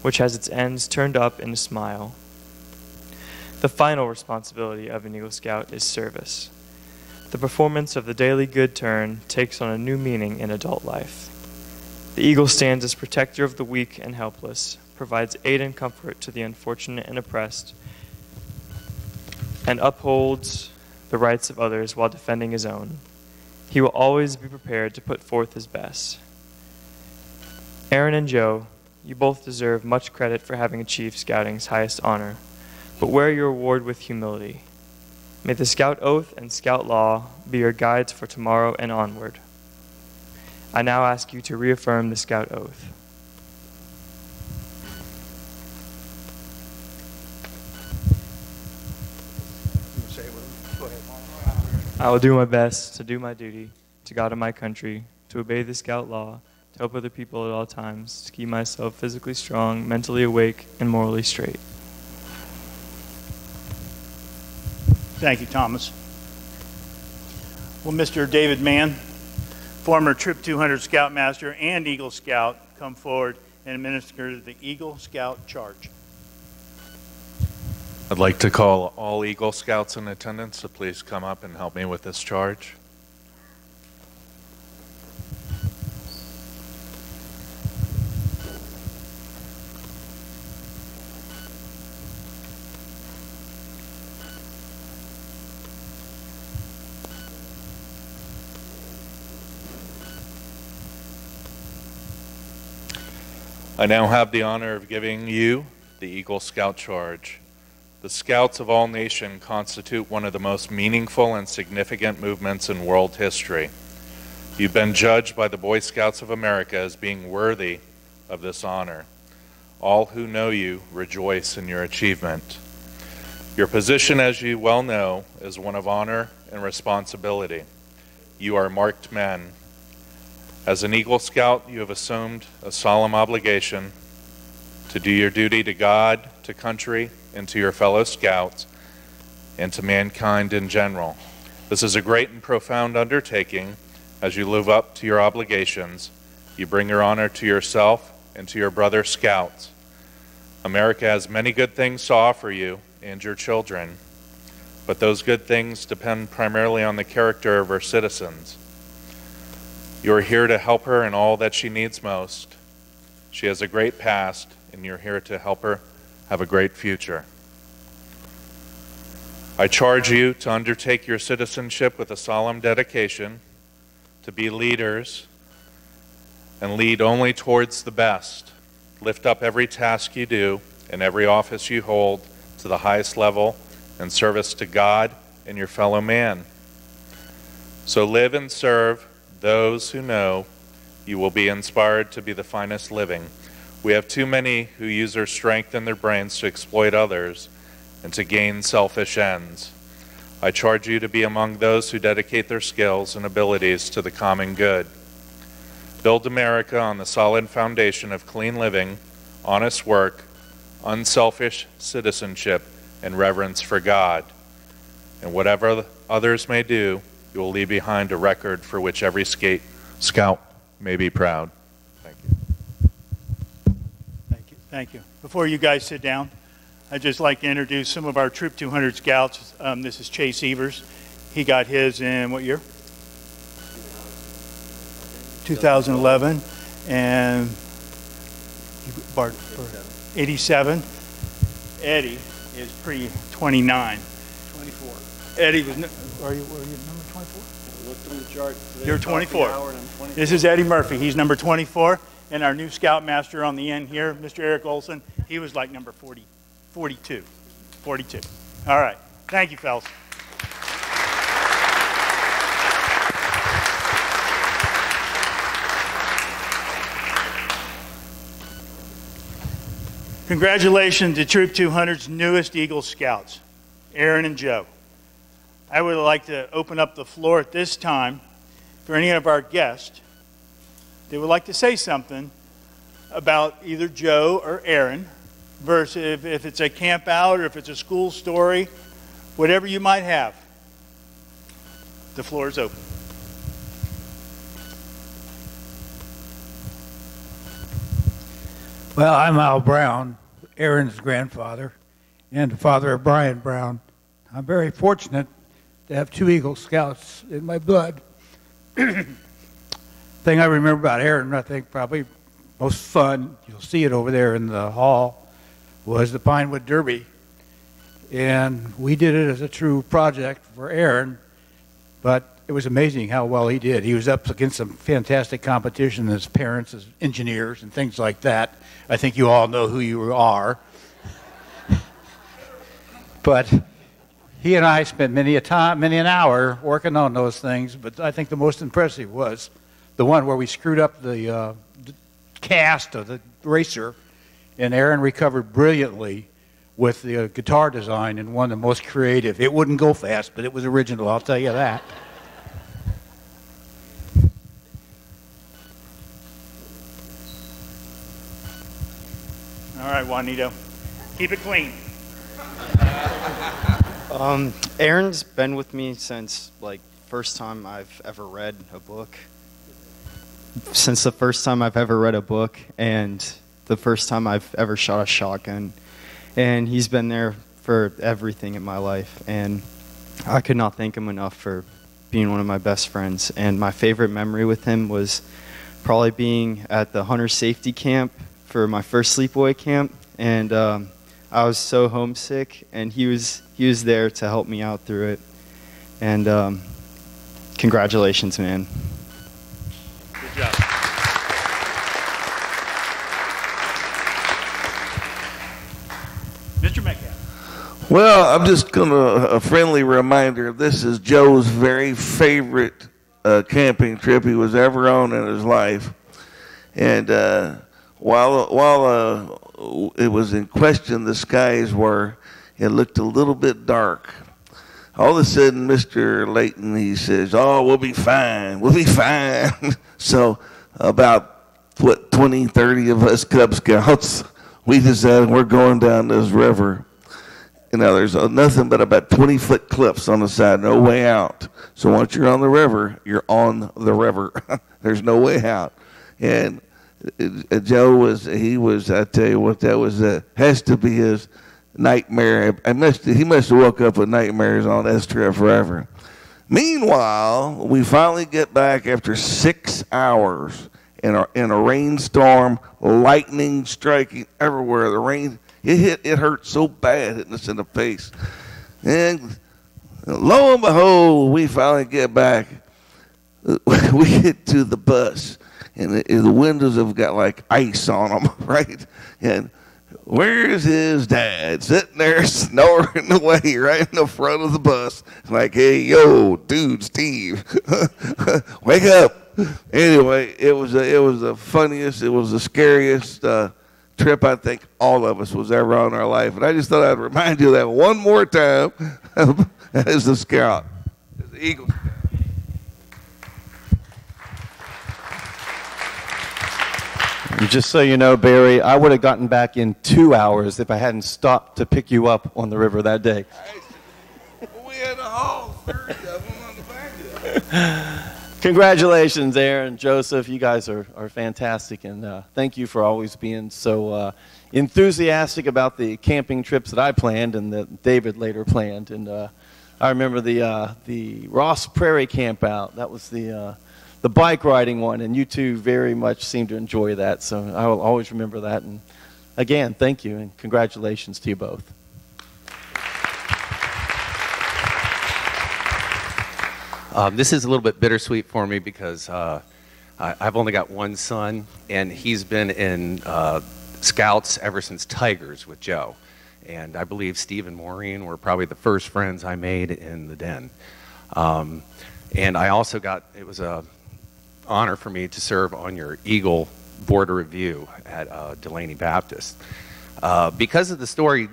which has its ends turned up in a smile. The final responsibility of an Eagle Scout is service. The performance of the daily good turn takes on a new meaning in adult life. The Eagle stands as protector of the weak and helpless, provides aid and comfort to the unfortunate and oppressed, and upholds the rights of others while defending his own. He will always be prepared to put forth his best. Aaron and Joe, you both deserve much credit for having achieved Scouting's highest honor, but wear your award with humility. May the Scout Oath and Scout Law be your guides for tomorrow and onward. I now ask you to reaffirm the Scout Oath. I will do my best to do my duty to God and my country, to obey the Scout Law, to help other people at all times, to keep myself physically strong, mentally awake, and morally straight. Thank you, Thomas. Will Mr. David Mann, former Troop 200 Scoutmaster and Eagle Scout, come forward and administer the Eagle Scout charge? I'd like to call all Eagle Scouts in attendance to please come up and help me with this charge. I now have the honor of giving you the Eagle Scout Charge. The Scouts of all nations constitute one of the most meaningful and significant movements in world history. You've been judged by the Boy Scouts of America as being worthy of this honor. All who know you rejoice in your achievement. Your position, as you well know, is one of honor and responsibility. You are marked men. As an Eagle Scout, you have assumed a solemn obligation to do your duty to God, to country, and to your fellow Scouts, and to mankind in general. This is a great and profound undertaking. As you live up to your obligations, you bring your honor to yourself and to your brother Scouts. America has many good things to offer you and your children, but those good things depend primarily on the character of her citizens. You are here to help her in all that she needs most. She has a great past, and you're here to help her have a great future. I charge you to undertake your citizenship with a solemn dedication, to be leaders, and lead only towards the best. Lift up every task you do and every office you hold to the highest level in service to God and your fellow man. So live and serve those who know you will be inspired to be the finest living. We have too many who use their strength and their brains to exploit others and to gain selfish ends. I charge you to be among those who dedicate their skills and abilities to the common good. Build America on the solid foundation of clean living, honest work, unselfish citizenship, and reverence for God. And whatever others may do, you will leave behind a record for which every scout may be proud. Thank you. Thank you. Thank you. Before you guys sit down, I'd just like to introduce some of our Troop 200 scouts. This is Chase Evers. He got his in what year? 2011. And Bart, 87. Eddie is pre-29. 24. Eddie was, were you number 24? Looked on the chart today. You're 24. Hour and I'm 24. This is Eddie Murphy. He's number 24. And our new scoutmaster on the end here, Mr. Eric Olson, he was like number 42. All right. Thank you, fellas. Congratulations to Troop 200's newest Eagle Scouts, Aaron and Joe. I would like to open up the floor at this time for any of our guests that would like to say something about either Joe or Aaron, versus if it's a camp out or if it's a school story, whatever you might have. The floor is open. Well, I'm Al Brown, Aaron's grandfather, and the father of Brian Brown. I'm very fortunate to have two Eagle Scouts in my blood. Thing I remember about Aaron, I think probably most fun, you'll see it over there in the hall, was the Pinewood Derby. And we did it as a true project for Aaron, but it was amazing how well he did. He was up against some fantastic competition, his parents as engineers and things like that. I think you all know who you are. But he and I spent many an hour working on those things, but I think the most impressive was the one where we screwed up the cast of the racer, and Aaron recovered brilliantly with the guitar design and one of the most creative. It wouldn't go fast, but it was original, I'll tell you that. All right, Juanito. Keep it clean. Aaron's been with me since, first time I've ever read a book. Since the first time I've ever read a book and the first time I've ever shot a shotgun. And he's been there for everything in my life. And I could not thank him enough for being one of my best friends. And my favorite memory with him was probably being at the hunter safety camp for my first sleepaway camp. And I was so homesick, and he was there to help me out through it. And congratulations, man. Good job. Mr. Metcalf. Well, I'm just going to, a friendly reminder, this is Joe's very favorite camping trip he was ever on in his life. And while it was in question, the skies were, it looked a little bit dark. All of a sudden, Mr. Layton, he says, "Oh, we'll be fine. We'll be fine." So about, 20, 30 of us Cub Scouts, we decided we're going down this river. You know, there's nothing but about 20-foot cliffs on the side, no way out. So once you're on the river, you're on the river. There's no way out. And Joe was, I tell you what, that was, has to be his nightmare. He must have woke up with nightmares on this trip forever. Meanwhile, we finally get back after 6 hours in a rainstorm, lightning striking everywhere. The rain, it hurt so bad hitting us in the face. And lo and behold, we finally get back. We get to the bus, and the windows have got like ice on them, right? And where's his dad? Sitting there snoring away right in the front of the bus. Like, hey, yo, dude, Steve, wake up. Anyway, it was the funniest, it was the scariest trip I think all of us was ever on in our life. And I just thought I'd remind you of that one more time as the scout, as the Eagle Scout. Just so you know, Barry, I would have gotten back in 2 hours if I hadn't stopped to pick you up on the river that day. We had a haul 30 of them on the back of it. Congratulations, Aaron, Joseph. You guys are fantastic, and thank you for always being so enthusiastic about the camping trips that I planned and that David later planned. And I remember the Ross Prairie camp out. That was the bike riding one, and you two very much seem to enjoy that, so I will always remember that. And again, thank you, and congratulations to you both. This is a little bit bittersweet for me because I've only got one son, and he's been in Scouts ever since Tigers with Joe. And I believe Steve and Maureen were probably the first friends I made in the den. And I also it was a honor for me to serve on your Eagle Board of Review at Delaney Baptist. Because of the story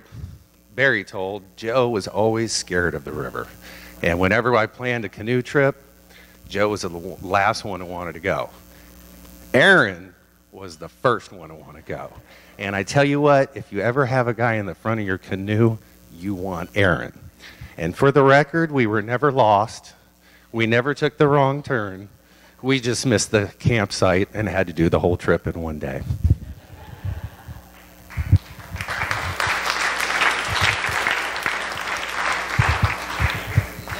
Barry told, Joe was always scared of the river. And whenever I planned a canoe trip, Joe was the last one who wanted to go. Aaron was the first one to want to go. And I tell you what, if you ever have a guy in the front of your canoe, you want Aaron. And for the record, we were never lost. We never took the wrong turn. We just missed the campsite and had to do the whole trip in one day.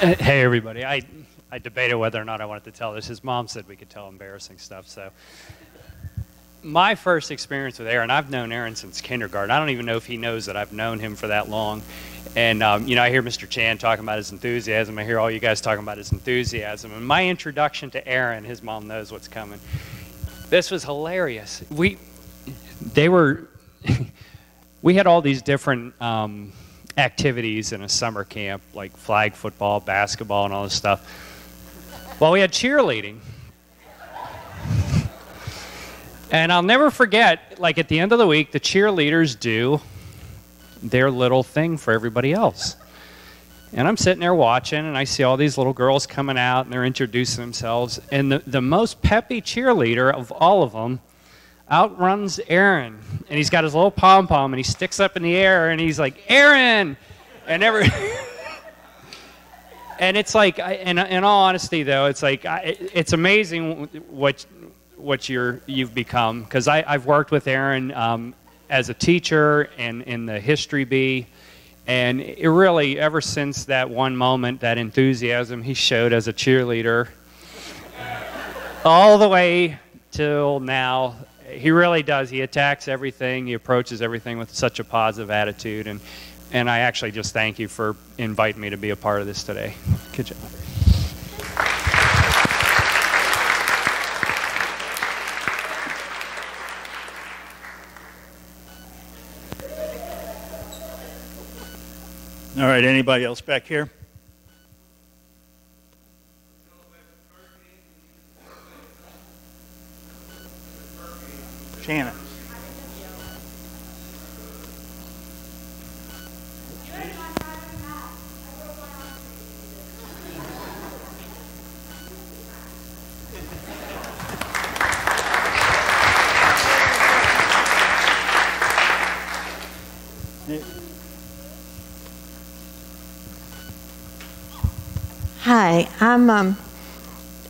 Hey, everybody. I debated whether or not I wanted to tell this. His mom said we could tell embarrassing stuff. So my first experience with Aaron, I've known Aaron since kindergarten. I don't even know if he knows that I've known him for that long. And, I hear Mr. Chan talking about his enthusiasm. I hear all you guys talking about his enthusiasm. And my introduction to Aaron, his mom knows what's coming. This was hilarious. We had all these different activities in a summer camp, like flag football, basketball, and all this stuff. Well, we had cheerleading. And I'll never forget, like at the end of the week, the cheerleaders do their little thing for everybody else. And I'm sitting there watching, and I see all these little girls coming out, and they're introducing themselves. And the most peppy cheerleader of all of them outruns Aaron. And he's got his little pom-pom, and he sticks up in the air, and he's like, Aaron! And and it's like, in all honesty, though, it's like, it's amazing what you've become. Because I've worked with Aaron as a teacher and in the history bee, and it really, ever since that one moment, that enthusiasm he showed as a cheerleader, all the way till now, he really does. He attacks everything. He approaches everything with such a positive attitude, and I actually just thank you for inviting me to be a part of this today. Good job. All right, anybody else back here? Shannon. Hi, I'm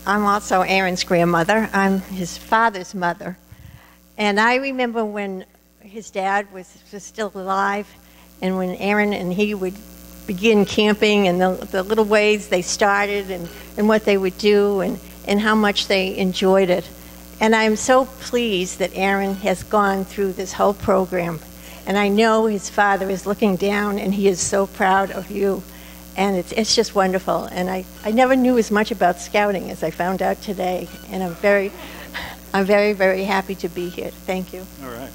also Aaron's grandmother. I'm his father's mother. And I remember when his dad was still alive, and when Aaron and he would begin camping, and the little ways they started, and what they would do, and how much they enjoyed it. And I'm so pleased that Aaron has gone through this whole program. And I know his father is looking down, and he is so proud of you. And it's just wonderful. And I never knew as much about scouting as I found out today. And I'm very, very happy to be here. Thank you. All right.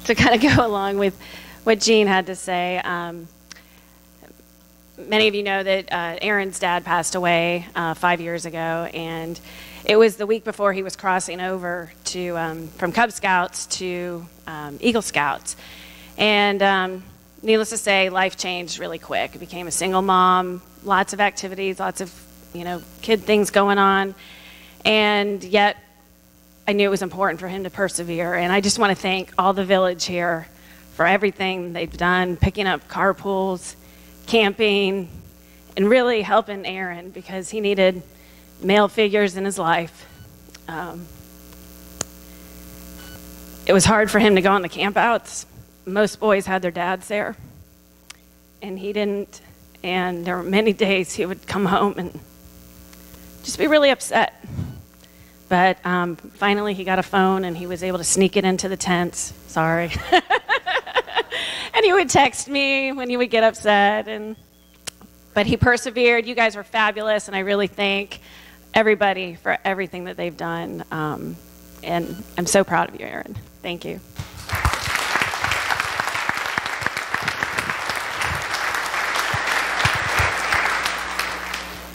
To kind of go along with what Jean had to say, many of you know that Aaron's dad passed away 5 years ago, and it was the week before he was crossing over to from Cub Scouts to Eagle Scouts. And needless to say, life changed really quick. He became a single mom, lots of activities, lots of kid things going on, and yet I knew it was important for him to persevere. And I just want to thank all the village here for everything they've done, picking up carpools, camping, and really helping Aaron because he needed male figures in his life. It was hard for him to go on the campouts. Most boys had their dads there, and he didn't. And there were many days he would come home and just be really upset. But finally he got a phone and he was able to sneak it into the tents. Sorry. And he would text me when he would get upset. But he persevered. You guys were fabulous, and I really thank everybody for everything that they've done. And I'm so proud of you, Aaron. Thank you.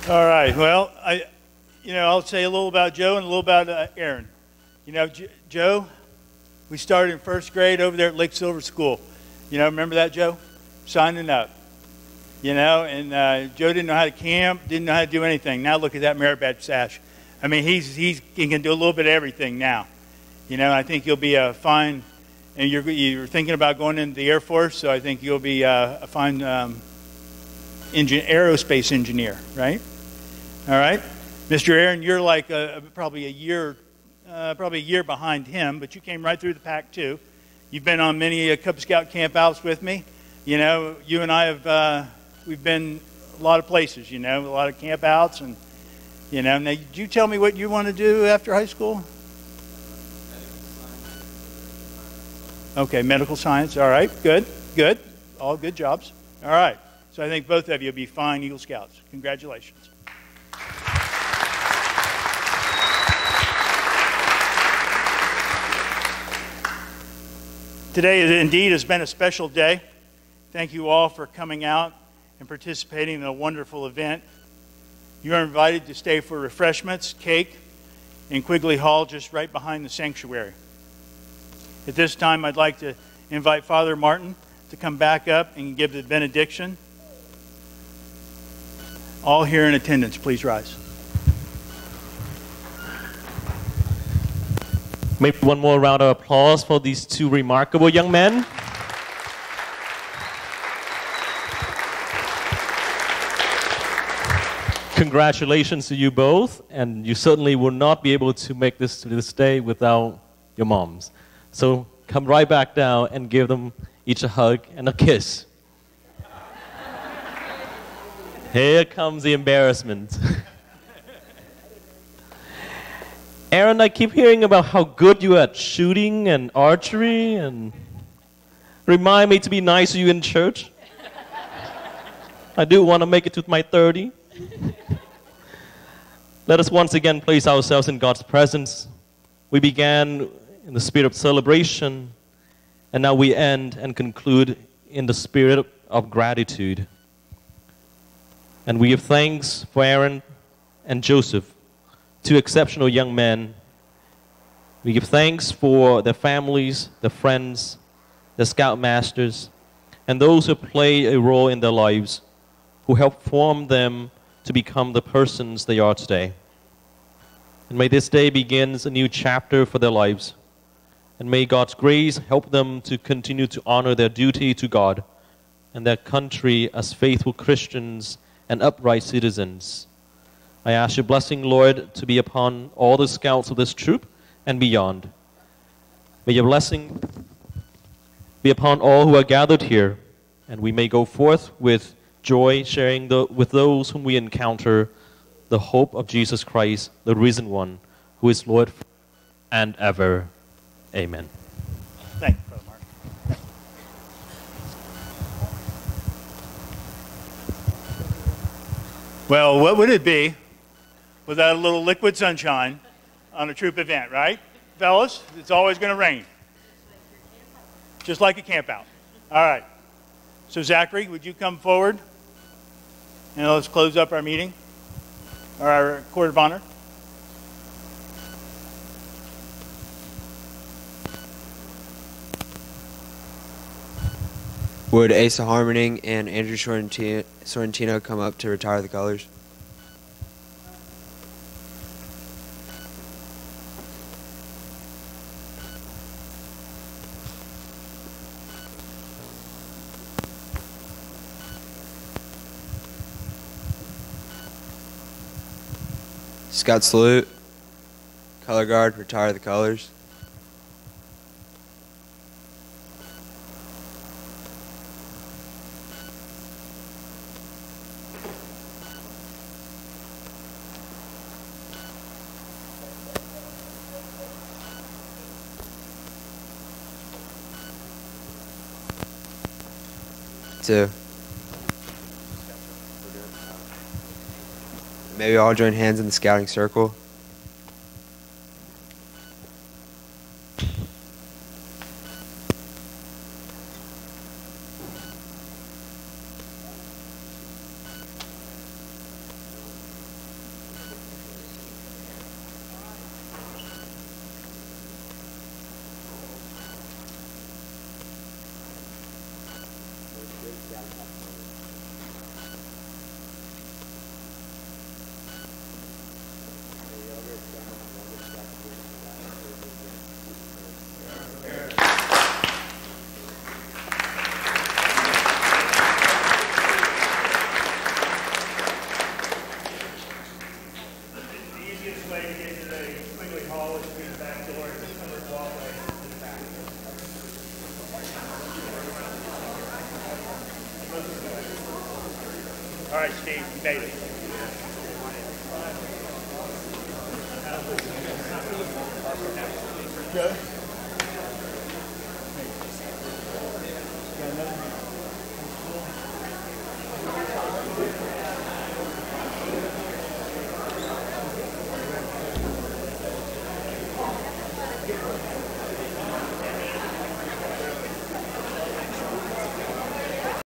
All right. Well, I'll say a little about Joe and a little about Aaron. Joe, we started in first grade over there at Lake Silver School. Remember that, Joe? Signing up. And Joe didn't know how to camp, didn't know how to do anything. Now look at that merit badge sash. I mean, he can do a little bit of everything now. I think you'll be a fine, and you're thinking about going into the Air Force, so I think you'll be a fine aerospace engineer, right? All right. Mr. Aaron, you're like probably a year behind him, but you came right through the pack too. You've been on many Cub Scout campouts with me. You and I have we've been a lot of places. A lot of campouts, and now did you tell me what you want to do after high school? Okay, medical science. All right, good, all good jobs. All right, so I think both of you will be fine Eagle Scouts. Congratulations. Today indeed has been a special day. Thank you all for coming out and participating in a wonderful event. You are invited to stay for refreshments, cake, in Quigley Hall just right behind the sanctuary. At this time, I'd like to invite Father Martin to come back up and give the benediction. All here in attendance, please rise. Maybe one more round of applause for these two remarkable young men. Congratulations to you both, and you certainly will not be able to make this to this day without your moms. So come right back down and give them each a hug and a kiss. Here comes the embarrassment. Aaron, I keep hearing about how good you are at shooting and archery, and remind me to be nice to you in church. I do want to make it to my 30. Let us once again place ourselves in God's presence. We began in the spirit of celebration, and now we end and conclude in the spirit of gratitude. And we give thanks for Aaron and Joseph, two exceptional young men. We give thanks for their families, their friends, their scoutmasters, and those who play a role in their lives, who help form them to become the persons they are today. And may this day begin a new chapter for their lives. And may God's grace help them to continue to honor their duty to God and their country as faithful Christians and upright citizens. I ask your blessing, Lord, to be upon all the scouts of this troop and beyond. May your blessing be upon all who are gathered here, and we may go forth with joy, sharing with those whom we encounter the hope of Jesus Christ, the risen one, who is Lord and ever. Amen. Thank you, Brother Mark. Well, what would it be without a little liquid sunshine on a troop event, right? Fellas, it's always going to rain. Just like a camp out. All right. So Zachary, would you come forward? And let's close up our meeting, or our Court of Honor. Would Asa Harmoning and Andrew Sorrentino come up to retire the colors? Scout salute. Color guard, retire the colors. Two. Maybe all join hands in the scouting circle. All right, Steve, you made it. Good.